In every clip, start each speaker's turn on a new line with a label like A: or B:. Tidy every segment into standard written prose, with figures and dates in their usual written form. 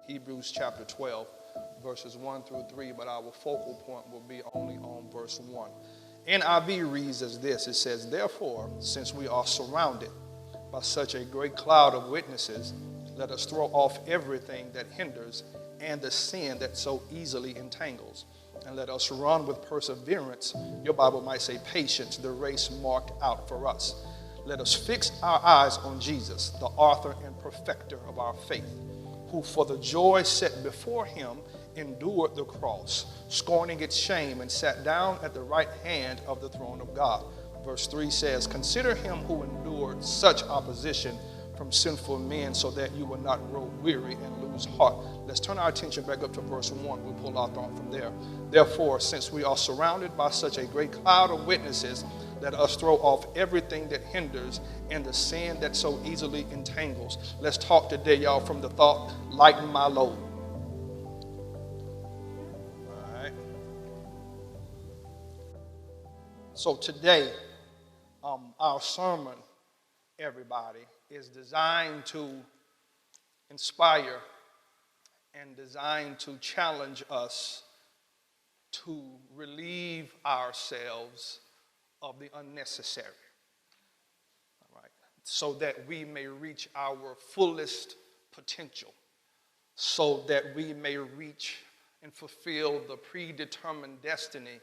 A: Hebrews chapter 12, verses 1 through 3, but our focal point will be only on verse 1. NIV reads as this. It says, "Therefore, since we are surrounded by such a great cloud of witnesses, let us throw off everything that hinders and the sin that so easily entangles. And let us run with perseverance," your Bible might say patience, "the race marked out for us. Let us fix our eyes on Jesus, the author and perfecter of our faith, who for the joy set before him endured the cross, scorning its shame, and sat down at the right hand of the throne of God." Verse 3 says, "Consider him who endured such opposition from sinful men, so that you will not grow weary and lose heart." Let's turn our attention back up to verse 1. We'll pull our thought from there. "Therefore, since we are surrounded by such a great cloud of witnesses, let us throw off everything that hinders and the sin that so easily entangles." Let's talk today, y'all, from the thought, lighten my load. All right. So today, our sermon, everybody, is designed to inspire and designed to challenge us to relieve ourselves of the unnecessary, all right, so that we may reach our fullest potential, so that we may reach and fulfill the predetermined destiny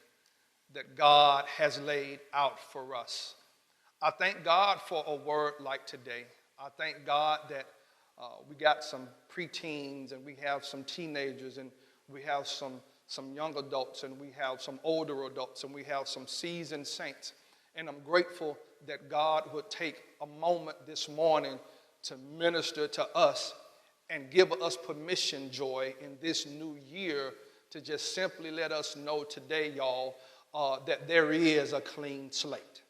A: that God has laid out for us. I thank God for a word like today. I thank God that we got some preteens, and we have some teenagers, and we have some young adults, and we have some older adults, and we have some seasoned saints. And I'm grateful that God would take a moment this morning to minister to us and give us permission, Joy, in this new year to just simply let us know today, y'all, that there is a clean slate.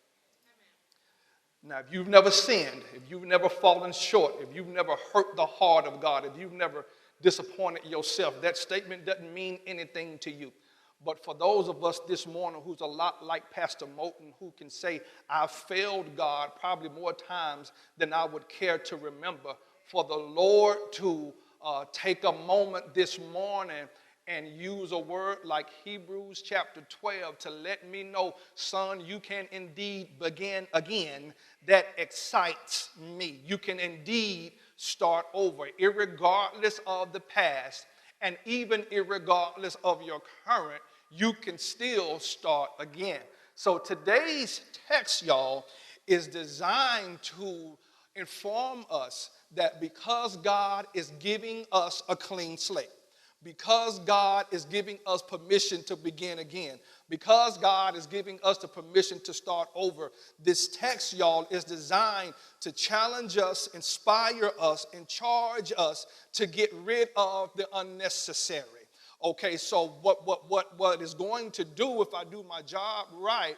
A: Now, if you've never sinned, if you've never fallen short, if you've never hurt the heart of God, if you've never disappointed yourself, that statement doesn't mean anything to you. But for those of us this morning who's a lot like Pastor Motton, who can say, "I've failed God probably more times than I would care to remember," for the Lord to take a moment this morning and use a word like Hebrews chapter 12 to let me know, son, you can indeed begin again, that excites me. You can indeed start over, irregardless of the past, and even irregardless of your current, you can still start again. So today's text, y'all, is designed to inform us that because God is giving us a clean slate, because God is giving us permission to begin again, because God is giving us the permission to start over, this text, y'all, is designed to challenge us, inspire us, and charge us to get rid of the unnecessary. Okay, so what is going to do, if I do my job right,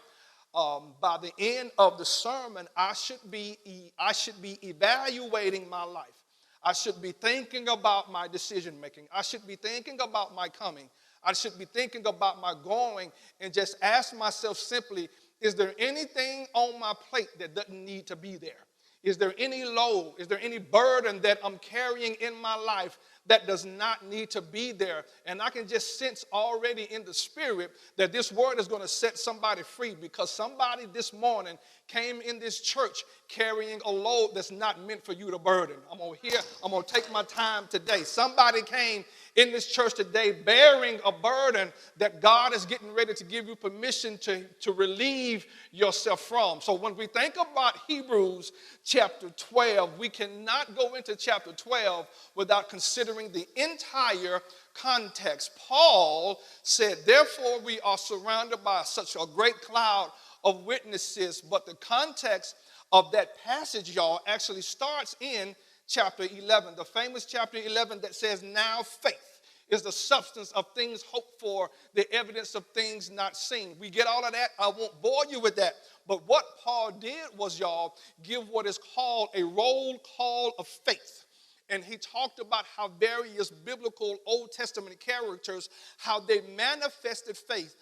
A: by the end of the sermon, I should be evaluating my life. I should be thinking about my decision making. I should be thinking about my coming. I should be thinking about my going, and just ask myself simply, is there anything on my plate that doesn't need to be there? Is there any load? Is there any burden that I'm carrying in my life that does not need to be there? And I can just sense already in the spirit that this word is going to set somebody free, because somebody this morning came in this church carrying a load that's not meant for you to burden. I'm going to take my time today. Somebody came in this church today bearing a burden that God is getting ready to give you permission to relieve yourself from. So when we think about Hebrews chapter 12, we cannot go into chapter 12 without considering the entire context. Paul said, "Therefore we are surrounded by such a great cloud of witnesses," but the context of that passage, y'all, actually starts in chapter 11, the famous chapter 11 that says, "Now faith is the substance of things hoped for, the evidence of things not seen." We get all of that. I won't bore you with that. But what Paul did was, y'all, give what is called a roll call of faith. And he talked about how various biblical Old Testament characters, how they manifested faith.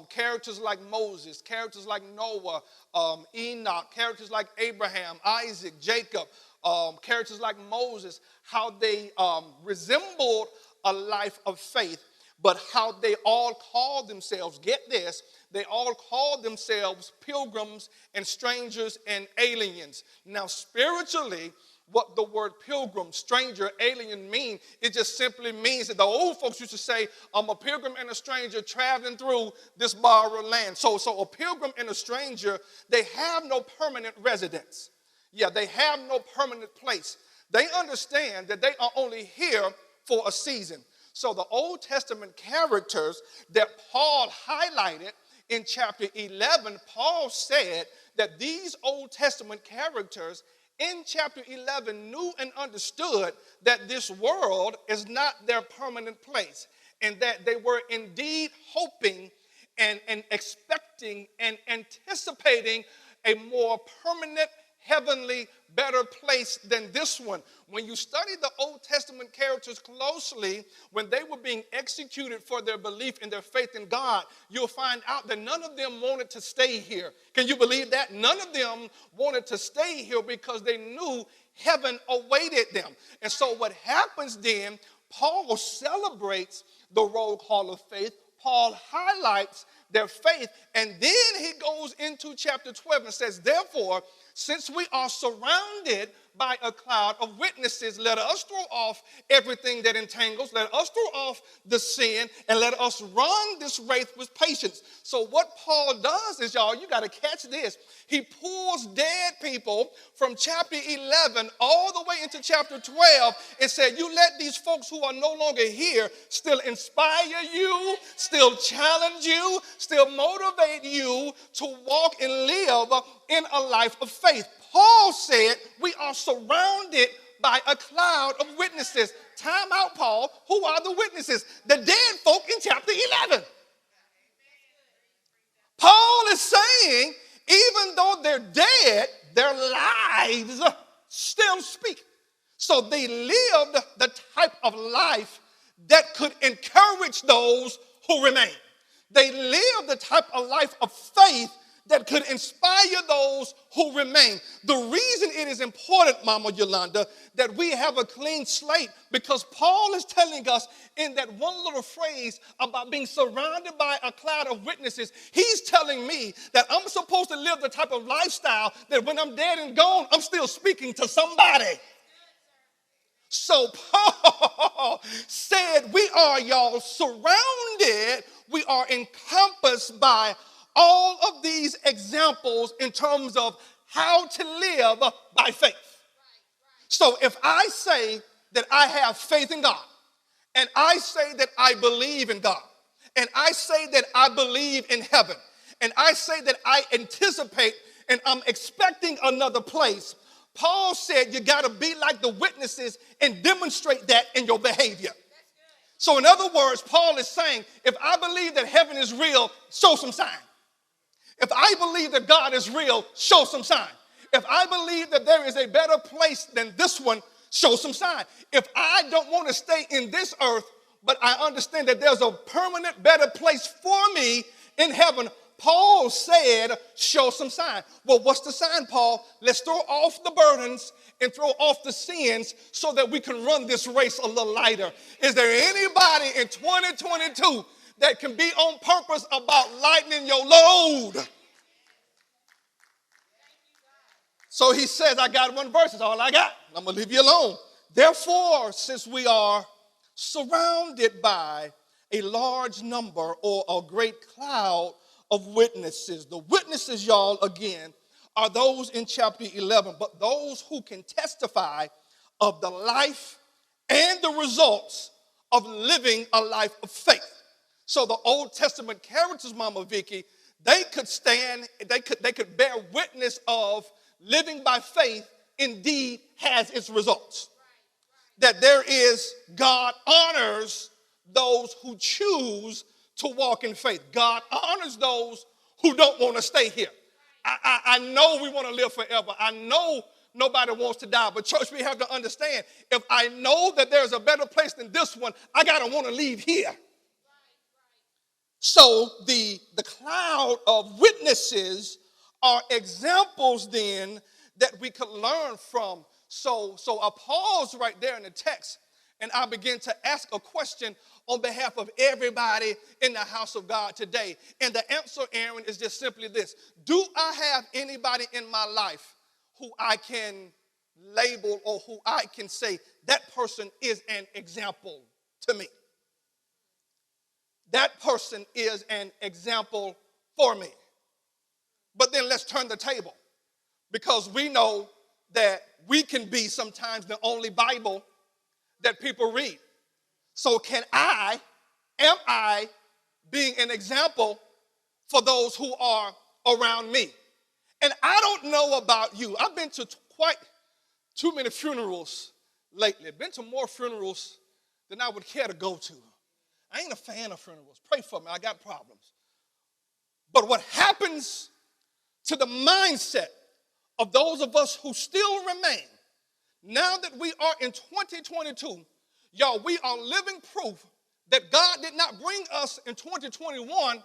A: Characters like Moses, characters like Noah, Enoch, characters like Abraham, Isaac, Jacob, characters like Moses, how they resembled a life of faith, but how they all called themselves, get this, they all called themselves pilgrims and strangers and aliens. Now, spiritually, what the word pilgrim, stranger, alien mean, it just simply means that the old folks used to say, I'm a pilgrim and a stranger traveling through this borrowed land. So a pilgrim and a stranger, they have no permanent residence. Yeah, they have no permanent place. They understand that they are only here for a season. So the Old Testament characters that Paul highlighted in chapter 11, Paul said that these Old Testament characters in chapter 11 knew and understood that this world is not their permanent place, and that they were indeed hoping and expecting and anticipating a more permanent, heavenly, better place than this one. When you study the Old Testament characters closely, when they were being executed for their belief and their faith in God, you'll find out that none of them wanted to stay here. Can you believe that? None of them wanted to stay here because they knew heaven awaited them. And so what happens then, Paul celebrates the roll call of faith. Paul highlights their faith, and then he goes into chapter 12 and says, therefore, since we are surrounded by a cloud of witnesses, let us throw off everything that entangles, let us throw off the sin, and let us run this race with patience. So what Paul does is, y'all, you got to catch this. He pulls dead people from chapter 11 all the way into chapter 12 and said, you let these folks who are no longer here still inspire you, still challenge you, still motivate you to walk and live in a life of faith. Paul said we are surrounded by a cloud of witnesses. Time out, Paul. Who are the witnesses? The dead folk in chapter 11. Paul is saying, even though they're dead, their lives still speak. So they lived the type of life that could encourage those who remain. They lived the type of life of faith that could inspire those who remain. The reason it is important, Mama Yolanda, that we have a clean slate, because Paul is telling us in that one little phrase about being surrounded by a cloud of witnesses, he's telling me that I'm supposed to live the type of lifestyle that when I'm dead and gone, I'm still speaking to somebody. So Paul said we are, y'all, surrounded, we are encompassed by all of these examples in terms of how to live by faith. So if I say that I have faith in God, and I say that I believe in God, and I say that I believe in heaven, and I say that I anticipate and I'm expecting another place, Paul said you got to be like the witnesses and demonstrate that in your behavior. So in other words, Paul is saying, if I believe that heaven is real, show some sign. If I believe that God is real, show some sign. If I believe that there is a better place than this one, show some sign. If I don't want to stay in this earth, but I understand that there's a permanent, better place for me in heaven, Paul said, show some sign. Well, what's the sign, Paul? Let's throw off the burdens and throw off the sins so that we can run this race a little lighter. Is there anybody in 2022 that can be on purpose about lightening your load? So he says, I got one verse, that's all I got. I'm going to leave you alone. Therefore, since we are surrounded by a large number or a great cloud of witnesses, the witnesses, y'all, again, are those in chapter 11, but those who can testify of the life and the results of living a life of faith. So the Old Testament characters, Mama Vicky, they could stand, they could bear witness of living by faith indeed has its results. That there is, God honors those who choose to walk in faith. God honors those who don't want to stay here. I know we want to live forever. I know nobody wants to die. But church, we have to understand, if I know that there's a better place than this one, I got to want to leave here. So the cloud of witnesses are examples then that we could learn from So I pause right there in the text, and I begin to ask a question on behalf of everybody in the house of God today. And the answer, Aaron, is just simply this. Do I have anybody in my life who I can label or who I can say that person is an example to me? That person is an example for me. But then let's turn the table, because we know that we can be sometimes the only Bible that people read. So am I being an example for those who are around me? And I don't know about you. I've been to quite too many funerals lately. I've been to more funerals than I would care to go to. I ain't a fan of funerals. Pray for me. I got problems. But what happens to the mindset of those of us who still remain, now that we are in 2022, y'all, we are living proof that God did not bring us in 2021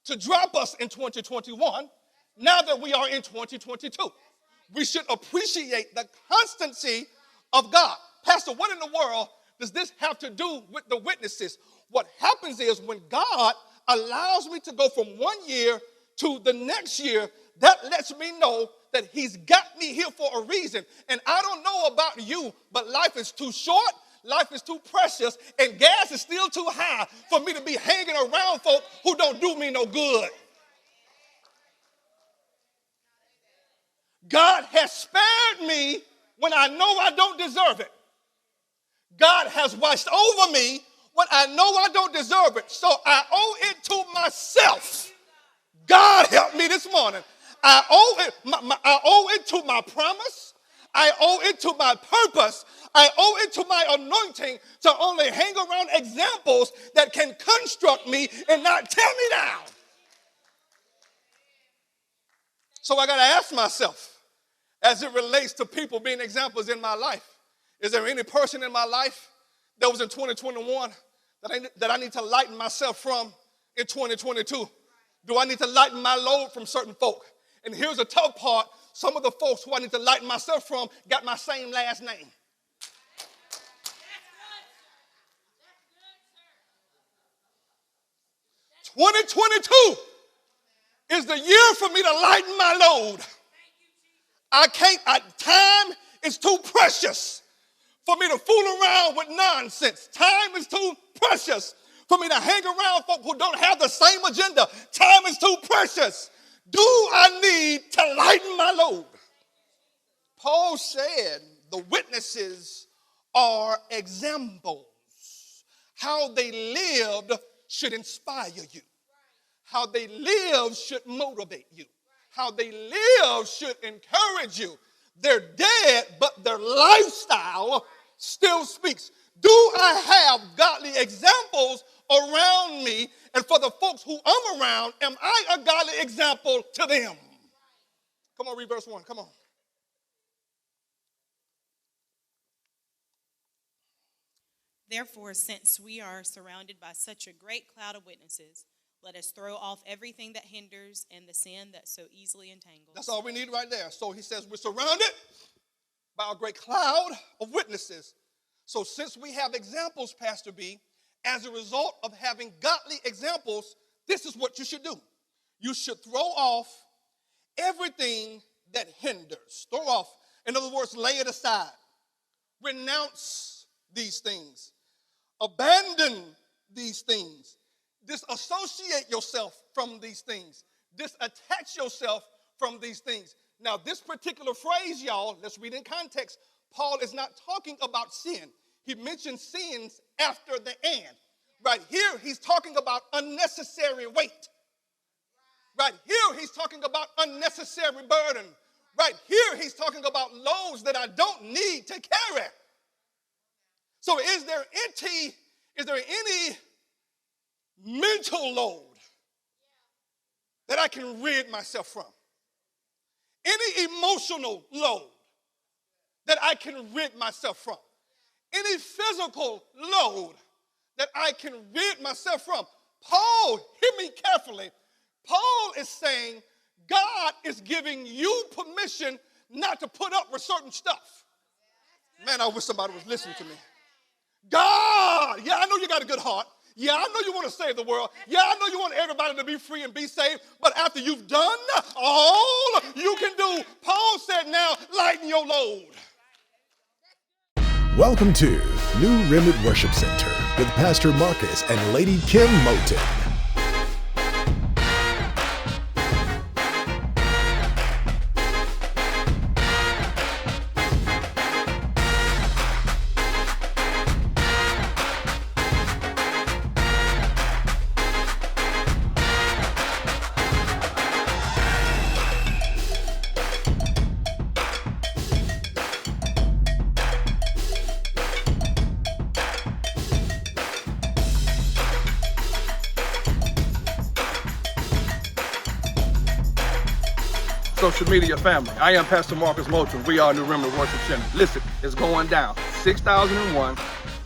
A: to drop us in 2021, now that we are in 2022. We should appreciate the constancy of God. Pastor, what in the world does this have to do with the witnesses? What happens is when God allows me to go from one year to the next year, that lets me know that he's got me here for a reason. And I don't know about you, but life is too short, life is too precious, and gas is still too high for me to be hanging around folk who don't do me no good. God has spared me when I know I don't deserve it. God has watched over me when I know I don't deserve it. So I owe it to myself. God help me this morning. I owe it to my promise. I owe it to my purpose. I owe it to my anointing to only hang around examples that can construct me and not tear me down. So I got to ask myself, as it relates to people being examples in my life, is there any person in my life that was in 2021 that I need to lighten myself from in 2022? Do I need to lighten my load from certain folk? And here's the tough part. Some of the folks who I need to lighten myself from got my same last name. 2022 is the year for me to lighten my load. Time is too precious for me to fool around with nonsense. Time is too precious for me to hang around folk who don't have the same agenda. Time is too precious. Do I need to lighten my load? Paul said the witnesses are examples. How they lived should inspire you. How they live should motivate you. How they live should encourage you. They're dead, but their lifestyle still speaks. Do I have godly examples around me? And for the folks who I'm around, am I a godly example to them? Come on, read verse 1. Come on.
B: Therefore, since we are surrounded by such a great cloud of witnesses, let us throw off everything that hinders and the sin that so easily entangles.
A: That's all we need right there. So he says we're surrounded by a great cloud of witnesses. So since we have examples, Pastor B, as a result of having godly examples, this is what you should do. You should throw off everything that hinders. Throw off, in other words, lay it aside. Renounce these things. Abandon these things. Disassociate yourself from these things. Disattach yourself from these things. Now, this particular phrase, y'all, let's read in context. Paul is not talking about sin. He mentions sins after the and. Right here, he's talking about unnecessary weight. Right here, he's talking about unnecessary burden. Right here, he's talking about loads that I don't need to carry. So is there any mental load that I can rid myself from? Any emotional load that I can rid myself from? Any physical load that I can rid myself from? Paul, hear me carefully. Paul is saying God is giving you permission not to put up with certain stuff. Man, I wish somebody was listening to me. God, yeah, I know you got a good heart. Yeah, I know you want to save the world. Yeah, I know you want everybody to be free and be saved. But after you've done all you can do, Paul said now, lighten your load.
C: Welcome to New Remnant Worship Center with Pastor Marcus and Lady Kim Motton.
A: Social media family, I am Pastor Marcus Motton. We are New Remnant Worship Center. Listen, it's going down. 6001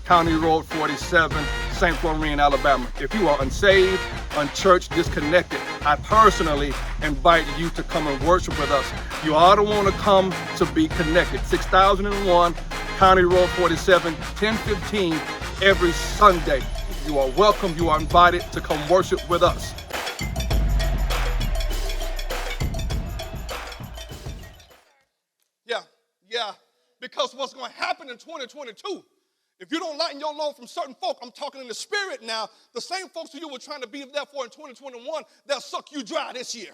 A: County Road 47, St. Florine, Alabama. If you are unsaved, unchurched, disconnected, I personally invite you to come and worship with us. You ought to want to come to be connected. 6001 County Road 47, 10:15 every Sunday. You are welcome. You are invited to come worship with us. Yeah, because what's going to happen in 2022, if you don't lighten your load from certain folk, I'm talking in the spirit now, the same folks who you were trying to be there for in 2021, they'll suck you dry this year.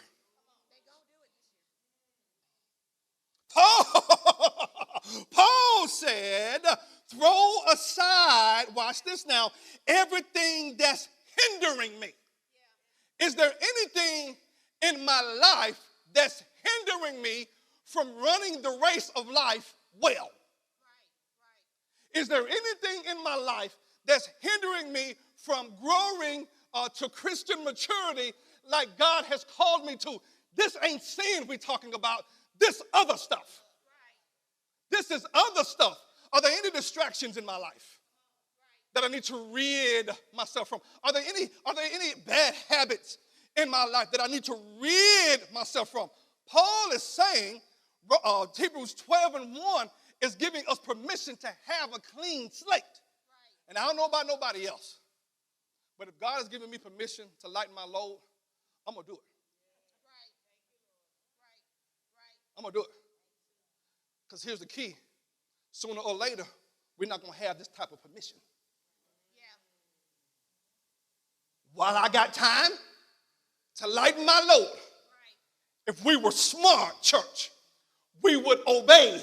A: Paul said, throw aside, watch this now, everything that's hindering me. Is there anything in my life that's hindering me from running the race of life well? Is there anything in my life that's hindering me from growing to Christian maturity like God has called me to? This ain't sin we're talking about. This other stuff. This is other stuff. Are there any distractions in my life that I need to rid myself from? Are there any bad habits in my life that I need to rid myself from? Paul is saying, Hebrews 12:1 is giving us permission to have a clean slate. And I don't know about nobody else, but if God has given me permission to lighten my load, I'm going to do it. I'm going to do it. Because here's the key. Sooner or later, we're not going to have this type of permission. While I got time to lighten my load, if we were smart, church, we would obey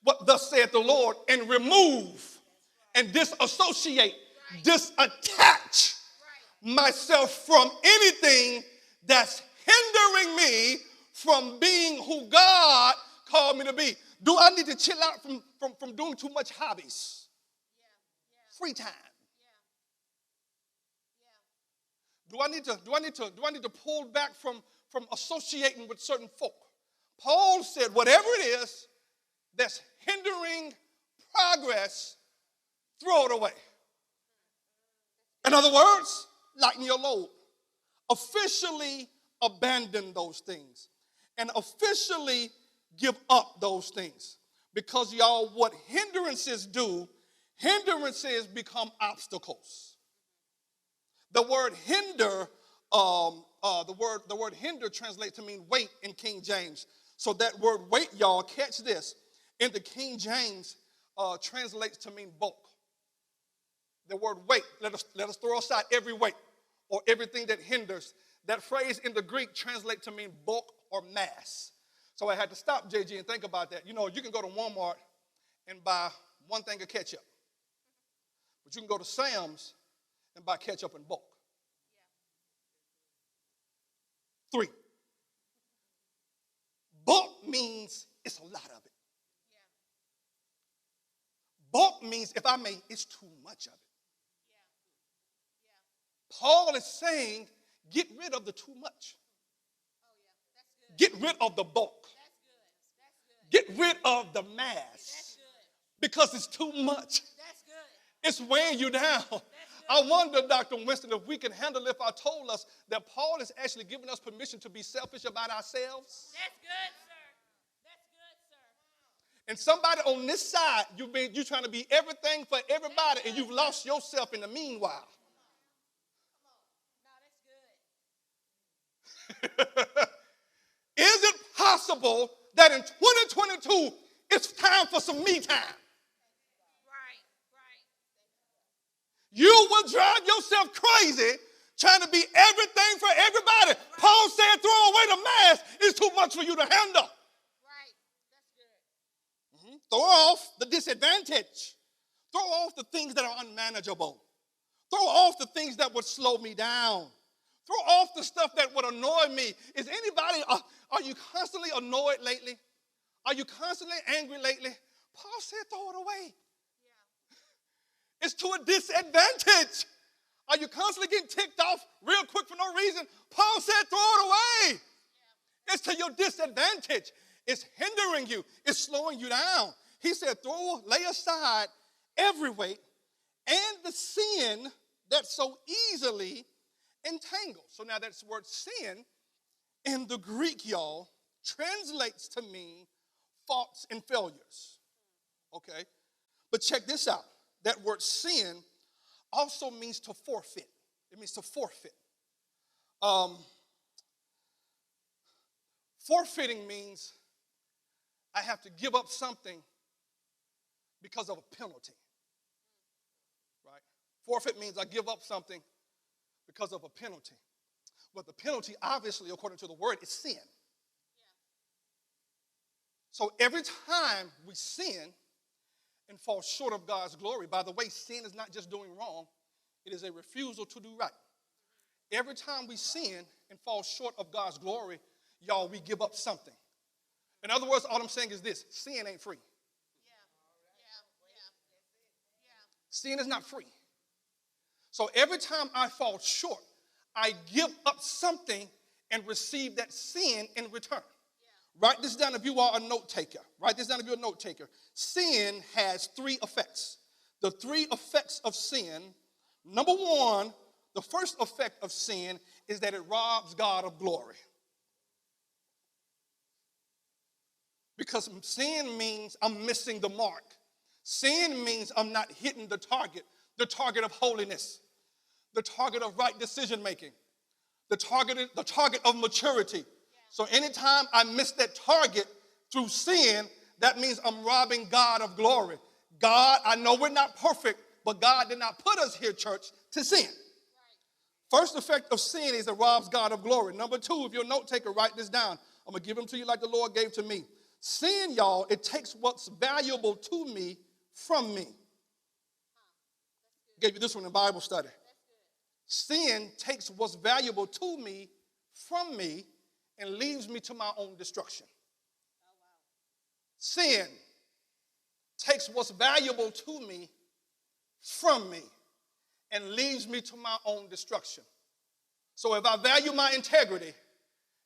A: what thus saith the Lord and remove and disassociate, disattach myself from anything that's hindering me from being who God called me to be. Do I need to chill out from doing too much hobbies? Free time. Do I need to pull back from associating with certain folk? Paul said, whatever it is that's hindering progress, throw it away. In other words, lighten your load. Officially abandon those things and officially give up those things. Because y'all, what hindrances do, hindrances become obstacles. The word hinder, the word hinder translates to mean weight in King James. So that word weight, y'all, catch this. In the King James, translates to mean bulk. The word weight, let us throw aside every weight or everything that hinders. That phrase in the Greek translates to mean bulk or mass. So I had to stop, JG, and think about that. You know, you can go to Walmart and buy one thing of ketchup. But you can go to Sam's and buy ketchup in bulk. 3. Bulk means it's a lot of it. Bulk means, if I may, it's too much of it. Paul is saying, get rid of the too much. Get rid of the bulk. Get rid of the mass. Because it's too much. It's weighing you down. I wonder, Dr. Winston, if we can handle if I told us that Paul is actually giving us permission to be selfish about ourselves.
D: That's good, sir. That's good, sir.
A: And somebody on this side, you're trying to be everything for everybody, and you've lost yourself in the meanwhile. Is it possible that in 2022 it's time for some me time? You will drive yourself crazy trying to be everything for everybody. Paul said, throw away the mask. It's too much for you to handle. Throw off the disadvantage. Throw off the things that are unmanageable. Throw off the things that would slow me down. Throw off the stuff that would annoy me. Is anybody, are you constantly annoyed lately? Are you constantly angry lately? Paul said, throw it away. It's to a disadvantage. Are you constantly getting ticked off real quick for no reason? Paul said, throw it away. It's to your disadvantage. It's hindering you. It's slowing you down. He said, lay aside every weight and the sin that so easily entangles. So now that word sin in the Greek, y'all, translates to mean faults and failures. Okay? But check this out. That word sin also means to forfeit. It means to forfeit. Forfeiting means I have to give up something because of a penalty. Right? Forfeit means I give up something because of a penalty. But the penalty, obviously, according to the word, is sin. So every time we sin and fall short of God's glory, by the way, sin is not just doing wrong, it is a refusal to do right. Every time we sin and fall short of God's glory, y'all, we give up something. In other words, all I'm saying is this: sin ain't free. Sin is not free. So every time I fall short, I give up something and receive that sin in return. Write this down if you are a note taker. Write this down if you're a note taker. Sin has 3 effects. The 3 effects of sin. Number 1, the first effect of sin is that it robs God of glory. Because sin means I'm missing the mark. Sin means I'm not hitting the target of holiness, the target of right decision making, the target of maturity. So anytime I miss that target through sin, that means I'm robbing God of glory. God, I know we're not perfect, but God did not put us here, church, to sin. First effect of sin is it robs God of glory. Number 2, if you're a note taker, write this down. I'm going to give them to you like the Lord gave to me. Sin, y'all, it takes what's valuable to me from me. Gave you this one in Bible study. Sin takes what's valuable to me from me and leaves me to my own destruction. Sin takes what's valuable to me from me and leaves me to my own destruction. So if I value my integrity,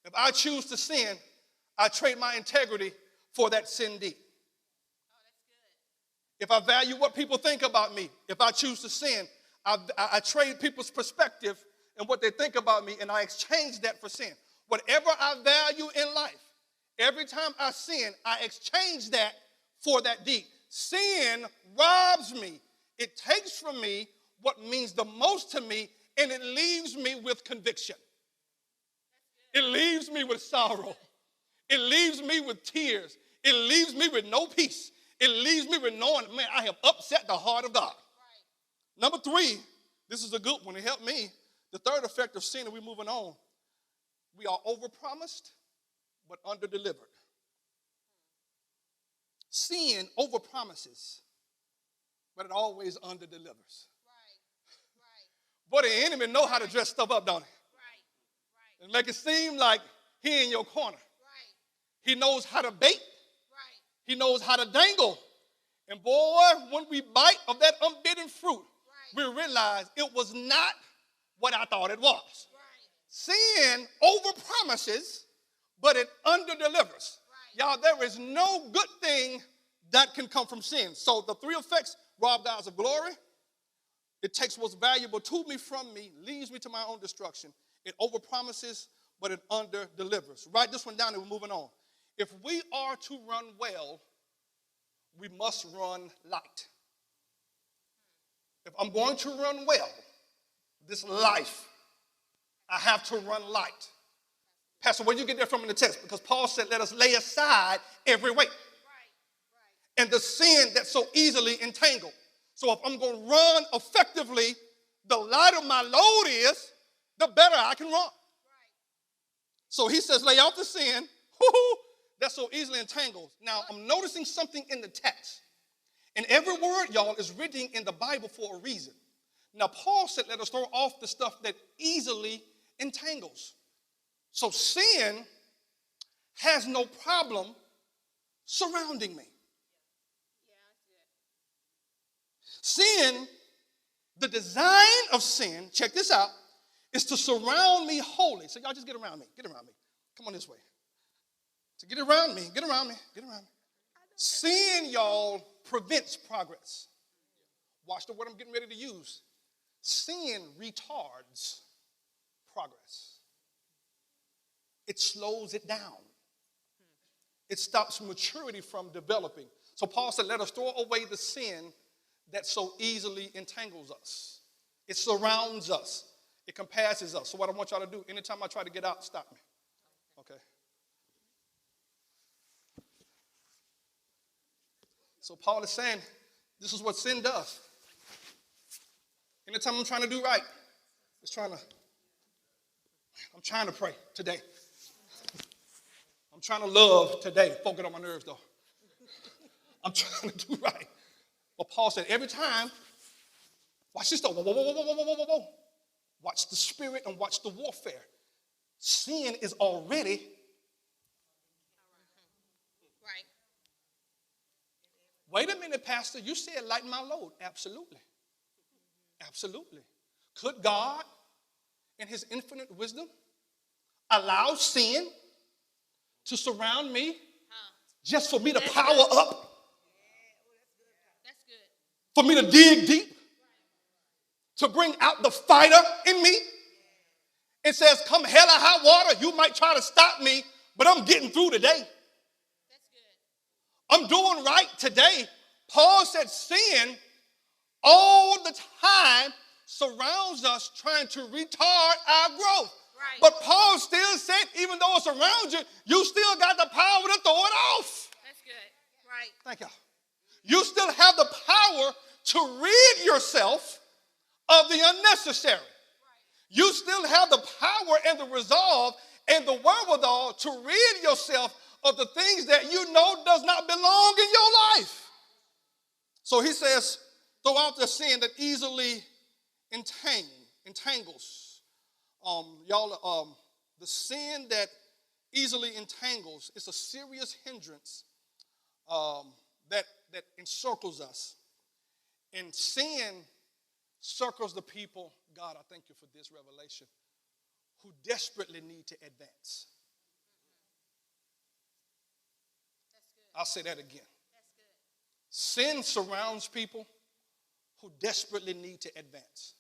A: if I choose to sin, I trade my integrity for that sin deed. If I value what people think about me, if I choose to sin, I trade people's perspective and what they think about me, and I exchange that for sin. Whatever I value in life, every time I sin, I exchange that for that deed. Sin robs me. It takes from me what means the most to me, and it leaves me with conviction. It leaves me with sorrow. It leaves me with tears. It leaves me with no peace. It leaves me with knowing, man, I have upset the heart of God. Right. Number 3, this is a good one. It helped me. The third effect of sin, and we're moving on. We are overpromised, but underdelivered. Sin overpromises, but it always underdelivers. Right. Boy, the enemy know how to dress stuff up, don't he? Right. And make it seem like he in your corner. Right. He knows how to bait. Right. He knows how to dangle. And boy, when we bite of that unbidden fruit, right, we realize it was not what I thought it was. Right. Sin overpromises, but it underdelivers. Right. Y'all, there is no good thing that can come from sin. So the 3 effects: rob God of glory. It takes what's valuable to me from me, leads me to my own destruction. It overpromises, but it underdelivers. Write this one down and we're moving on. If we are to run well we must run light. If I'm going to run well, this life, I have to run light. Pastor, where did you get that from in the text? Because Paul said, let us lay aside every weight. And the sin that so easily entangled. So if I'm going to run effectively, the lighter my load is, the better I can run. So he says, lay out the sin that so easily entangles. Now, I'm noticing something in the text. And every word, y'all, is written in the Bible for a reason. Now, Paul said, let us throw off the stuff that easily entangles. So sin has no problem surrounding me. Sin, the design of sin, check this out, is to surround me wholly. So y'all just get around me. Get around me. Come on this way. So get around me. Get around me. Get around me. Sin, y'all, prevents progress. Watch the word I'm getting ready to use. Sin retards progress. It slows it down. It stops maturity from developing. So Paul said, let us throw away the sin that so easily entangles us. It surrounds us. It compasses us. So what I want y'all to do, anytime I try to get out, stop me. Okay? So Paul is saying, this is what sin does. Anytime I'm trying to do right, I'm trying to pray today. I'm trying to love today. Folk, get on my nerves, though. I'm trying to do right. But Paul said, every time, watch this, though. Whoa, whoa, whoa, whoa, whoa, whoa, whoa. Watch the spirit and watch the warfare. Sin is already
B: right.
A: Wait a minute, Pastor. You said lighten my load. Absolutely. Absolutely. Could God, in his infinite wisdom, allow sin to surround me just for me to power up?
B: That's good.
A: For me to dig deep? To bring out the fighter in me? It says, come hell or high water, you might try to stop me, but I'm getting through today.
B: That's good.
A: I'm doing right today. Paul said sin all the time surrounds us trying to retard our growth.
B: Right.
A: But Paul still said, even though it's around you, you still got the power to throw it off.
B: That's good. Right.
A: Thank you. You still have the power to rid yourself of the unnecessary. You still have the power and the resolve and the wherewithal to rid yourself of the things that you know does not belong in your life. So he says, throw out the sin that easily entangles. The sin that easily entangles is a serious hindrance that encircles us. And sin circles the people, God, I thank you for this revelation, who desperately need to advance. I'll say that again. Sin surrounds people who desperately need to advance.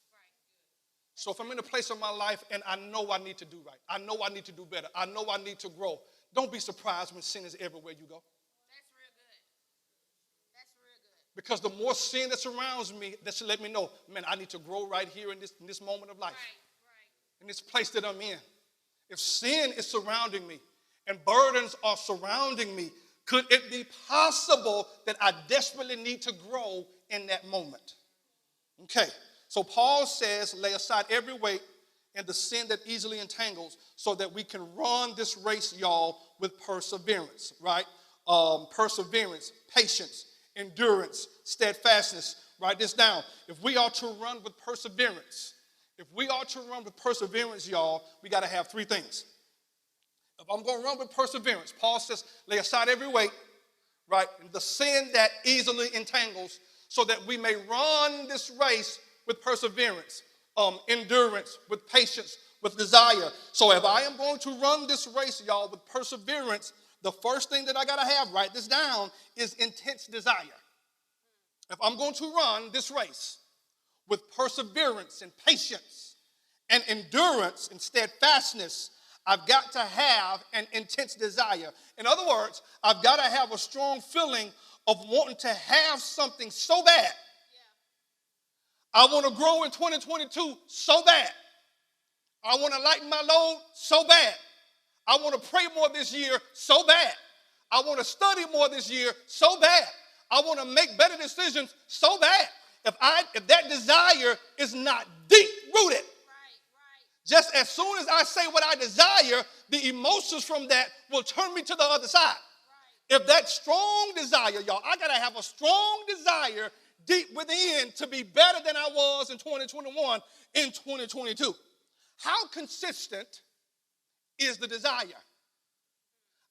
A: So if I'm in a place of my life and I know I need to do right, I know I need to do better, I know I need to grow, don't be surprised when sin is everywhere you go. Because the more sin that surrounds me, that should let me know, man, I need to grow right here in this moment of life, in this place that I'm in. If sin is surrounding me and burdens are surrounding me, could it be possible that I desperately need to grow in that moment? Okay, so Paul says, lay aside every weight and the sin that easily entangles so that we can run this race, y'all, with perseverance, right? Perseverance, patience, endurance, steadfastness. Write this down. If we are to run with perseverance, y'all, we got to have three things. If I'm going to run with perseverance, Paul says, lay aside every weight, right, and the sin that easily entangles so that we may run this race with perseverance, endurance, with patience, with desire. So if I am going to run this race, y'all, with perseverance, the first thing that I got to have, write this down, is intense desire. If I'm going to run this race with perseverance and patience and endurance and steadfastness, I've got to have an intense desire. In other words, I've got to have a strong feeling of wanting to have something so bad. I want to grow in 2022 so bad. I want to lighten my load so bad. I want to pray more this year so bad. I want to study more this year so bad. I want to make better decisions so bad. If that desire is not deep rooted, just as soon as I say what I desire, the emotions from that will turn me to the other side. If that strong desire, y'all, I got to have a strong desire deep within to be better than I was in 2021 in 2022. How consistent is the desire?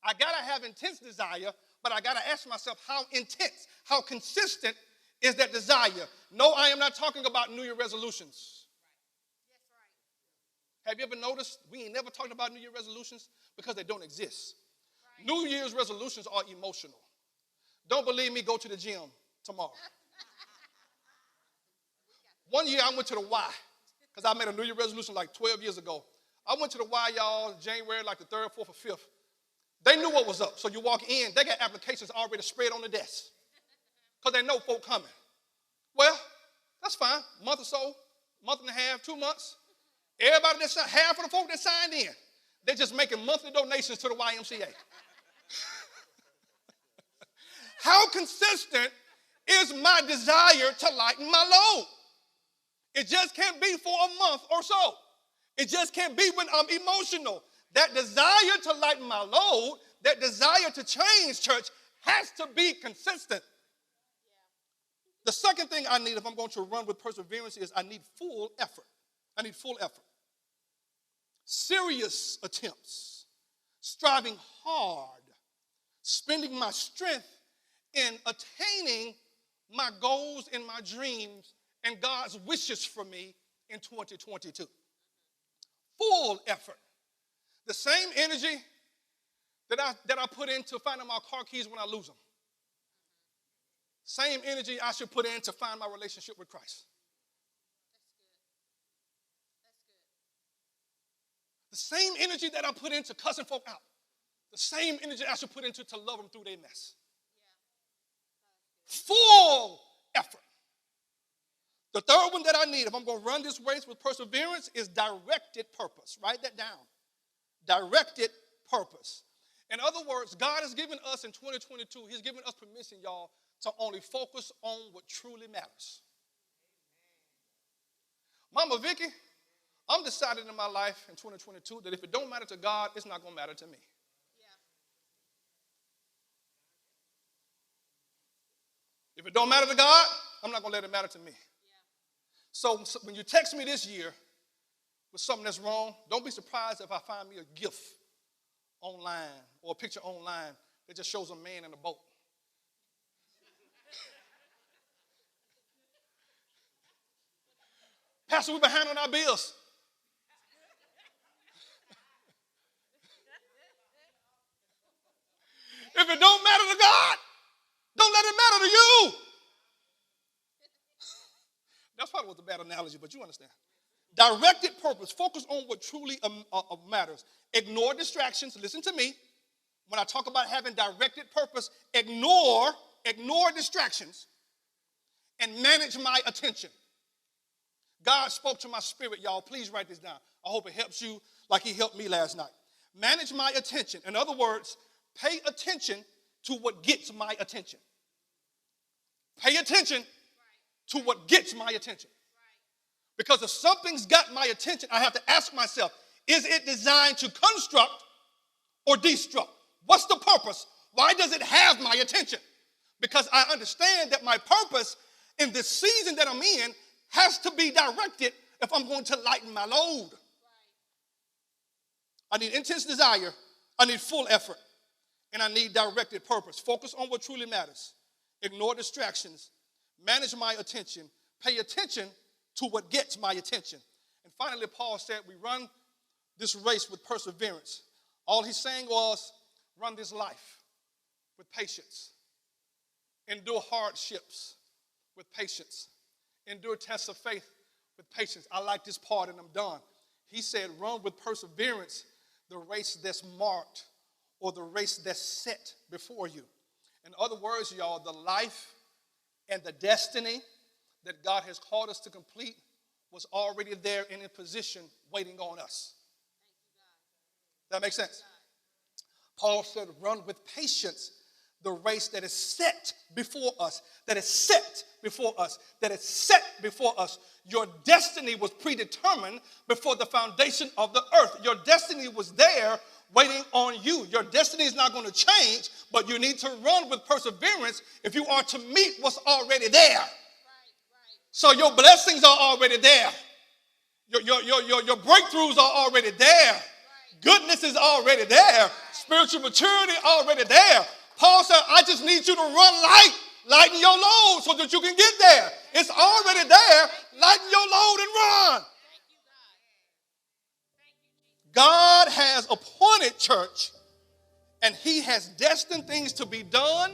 A: I got to have intense desire, but I got to ask myself how intense, how consistent is that desire? No, I am not talking about New Year resolutions. Have you ever noticed we ain't never talked about New Year resolutions because they don't exist? Right. New Year's resolutions are emotional. Don't believe me, go to the gym tomorrow. One year I went to the Y because I made a New Year resolution like 12 years ago. I went to the Y, y'all, January like the 3rd, 4th, or 5th. They knew what was up. So you walk in, they got applications already spread on the desk because they know folk coming. Well, that's fine. Month or so, month and a half, 2 months. Everybody half of the folk that signed in, they're just making monthly donations to the YMCA. How consistent is my desire to lighten my load? It just can't be for a month or so. It just can't be when I'm emotional. That desire to lighten my load, that desire to change, church, has to be consistent. The second thing I need if I'm going to run with perseverance is I need full effort. I need full effort. Serious attempts, striving hard, spending my strength in attaining my goals and my dreams and God's wishes for me in 2022. Full effort. The same energy that I put into finding my car keys when I lose them. Same energy I should put in to find my relationship with Christ. The same energy that I put into cussing folk out. The same energy I should put into to love them through their mess. Full effort. The third one that I need, if I'm going to run this race with perseverance, is directed purpose. Write that down. Directed purpose. In other words, God has given us in 2022, he's given us permission, y'all, to only focus on what truly matters. Mama Vicky, I'm deciding in my life in 2022 that if it don't matter to God, it's not going to matter to me. If it don't matter to God, I'm not going to let it matter to me. So when you text me this year with something that's wrong, don't be surprised if I find me a gift online or a picture online that just shows a man in a boat. Pastor, we've been handling our bills. If it don't matter to God, don't let it matter to you. That's probably was a bad analogy, but you understand. Directed purpose. Focus on what truly matters. Ignore distractions. Listen to me. When I talk about having directed purpose, ignore distractions and manage my attention. God spoke to my spirit, y'all. Please write this down. I hope it helps you like he helped me last night. Manage my attention. In other words, pay attention to what gets my attention. Pay attention to what gets my attention. Because if something's got my attention, I have to ask myself, is it designed to construct or destruct? What's the purpose? Why does it have my attention? Because I understand that my purpose in this season that I'm in has to be directed if I'm going to lighten my load. I need intense desire, I need full effort, and I need directed purpose. Focus on what truly matters. Ignore distractions. Manage my attention. Pay attention to what gets my attention. And finally, Paul said we run this race with perseverance. All he's saying was run this life with patience. Endure hardships with patience. Endure tests of faith with patience. I like this part and I'm done. He said run with perseverance the race that's marked or the race that's set before you. In other words, y'all, the life and the destiny that God has called us to complete was already there and in position waiting on us. That makes sense? Paul said, run with patience the race that is set before us, that is set before us, that is set before us. Your destiny was predetermined before the foundation of the earth. Your destiny was there waiting on you. Your destiny is not going to change, but you need to run with perseverance if you are to meet what's already there. So your blessings are already there. Your breakthroughs are already there. Goodness is already there. Spiritual maturity already there. Paul said, I just need you to run light. Lighten your load so that you can get there. It's already there. Lighten your load and run. God has appointed church, and he has destined things to be done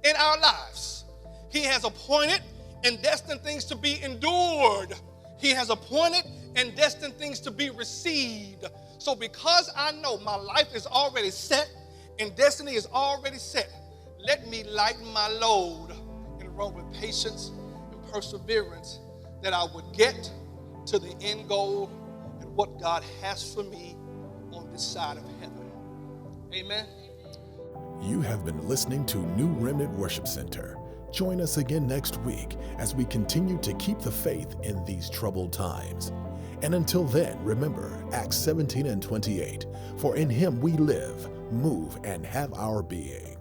A: in our lives. He has appointed and destined things to be endured. He has appointed and destined things to be received. So because I know my life is already set and destiny is already set, let me lighten my load and run with patience and perseverance that I would get to the end goal and what God has for me on this side of heaven. Amen.
C: You have been listening to New Remnant Worship Center. Join us again next week as we continue to keep the faith in these troubled times. And until then, remember Acts 17:28, for in him we live, move, and have our being.